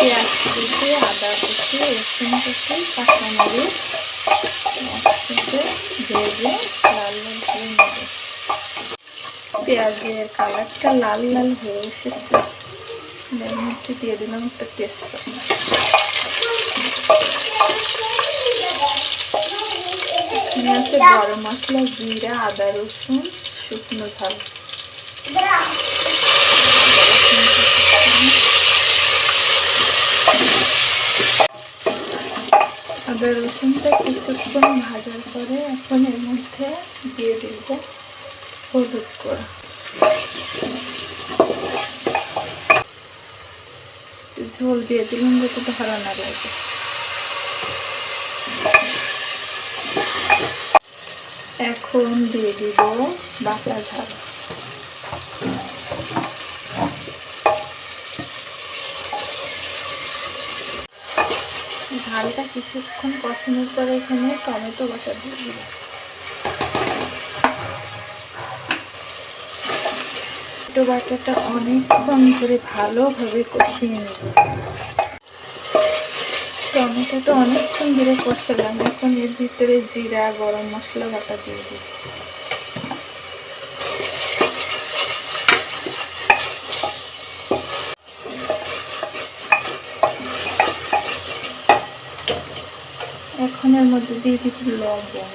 পেঁয়াজ কুচি, আদা কুচি, রসুন কুচি, কাঁচামরিচ একসাথে ভেজে লাল লাল করে নেব। পেঁয়াজের কালারটা লাল লাল হয়ে এসেছে, এর মধ্যে দিয়ে দিলাম একটা তেজপাতা। এখানে আছে গরম মশলা, জিরা, আদা, রসুন, শুকনো ঝাল। আদা রসুনটা কিছুক্ষণ ভাজার পরে এখন এর মধ্যে দিয়ে দিব হলুদ গুঁড়া, ঝোল দিয়ে দিলাম যাতে ধরা না লাগে। এখন দিয়ে দিব বাটা ঝাল। ঝালটা কিছুক্ষণ কষানোর পরে এখানে টমেটো বাটা দিয়ে দিব। টমেটো বাটাটা অনেকক্ষণ ধরে ভালোভাবে কষিয়ে নেব। টমেটোটা অনেকক্ষণ ধরে কষালাম, এখন এর ভিতরে জিরা, গরম মশলা বাটা দিয়ে দিই। এখন এর মধ্যে দিয়ে দিব লবণ।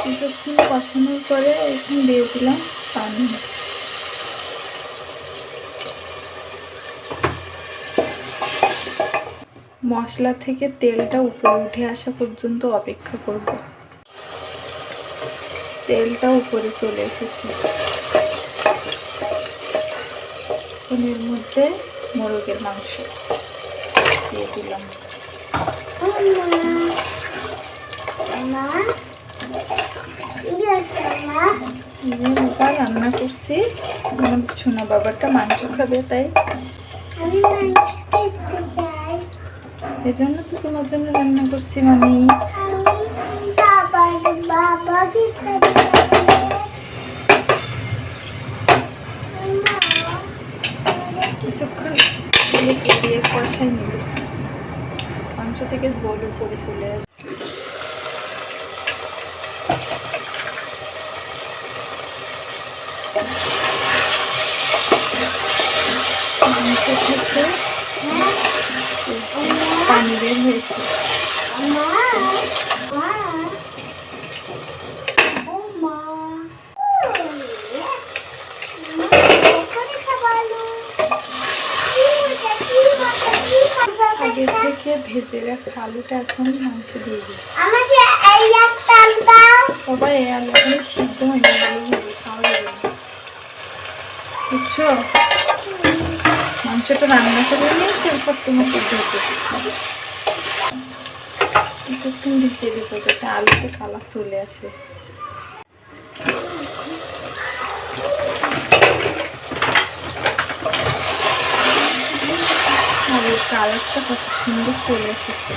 কিছুক্ষণ কষানোর পরে এখন দিয়ে দিলাম পানি। মশলা থেকে তেলটা উপরে উঠে আসা পর্যন্ত অপেক্ষা করব। তেলটা উপরে চলে এসেছে, এর মধ্যে মোরগের মাংস দিয়ে দিলাম। রান্না করছি, আমার সোনা বাবাটা মাংস খাবে, তাই এই জন্য তো তোমার জন্য রান্না করছি। মামি কিছুক্ষণ দিয়ে কষাই নিবে, মাংস থেকে ঝোল উপরে চলে আসবে। মাংস থেকে পানি বের হয়েছে। আগে থেকে ভেজে রাখা আলুটা এখন মাংস দিয়ে দিই। বাবা এই আলুগুলো সিদ্ধ হয়ে ভালোভাবে খাওয়া যাবে না, বুঝছো? মাংসটা রান্না করে নিয়ে তারপর তোমাকে দিয়ে দেবো। কিছুক্ষণ ঢেকে দেবো যাতে আলুতে কালার চলে আসে। আলুর কালারটা কত সুন্দর চলে এসেছে।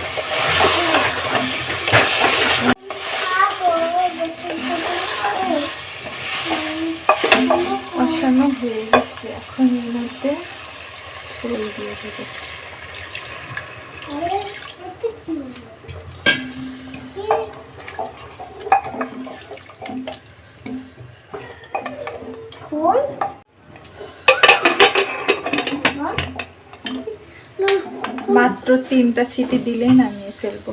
কষানো হয়ে গেছে, এখন এর মধ্যে ঝোল দিয়ে দেবো। মাত্র 3টা সিটি দিলেই নামিয়ে ফেলবো।